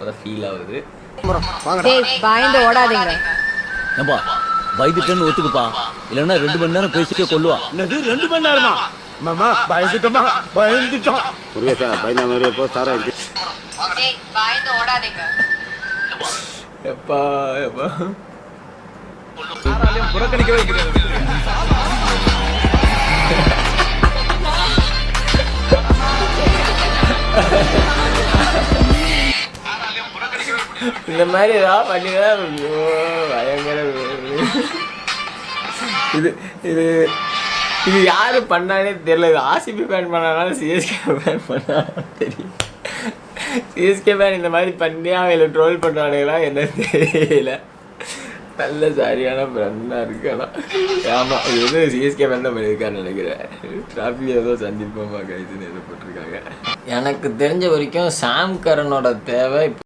அப்போதான் ஃபீல் ஆகுது. பயந்து ஓடாதீங்க. ஏம்பா பயந்துட்டேன்னு ஒத்துக்குப்பா, இல்லைன்னா 2 மணி நேரம் பேசிட்டே கொள்ளுவா. என்னது 2 மணி நேரமா? மாமா பயந்துட்டோம். முருகேசா பயந்த மாதிரி போ சாரா. பயந்து ஓடாதீங்க. எப்பா எப்பா புறக்கணிக்கவே இந்த மாதிரி ஏதாவது பண்ணிதான் பயங்கர. இது இது இது யாரு பண்ணானே தெரியல. இது ஆர்சிபி ஃபேன் பண்ணாலும் சிஎஸ்கே ஃபேன் பண்ணாலும் தெரியும். சிஎஸ்கே ஃபேன் இந்த மாதிரி பண்ணி அவங்கள ட்ரோல் பண்ணுறானுங்களா என்ன தெரியல. நல்ல சரியான ஃப்ரெண்டாக இருக்கு. ஆனால் ஆமாம் இது வந்து சிஎஸ்கே ஃபேன் தான் பண்ணியிருக்கான்னு நினைக்கிறேன். டிராஃபி ஏதோ சந்திப்போமா கைதுன்னு ஏதோ போட்டிருக்காங்க. எனக்கு தெரிஞ்ச வரைக்கும் சாம் கரனோட தேவை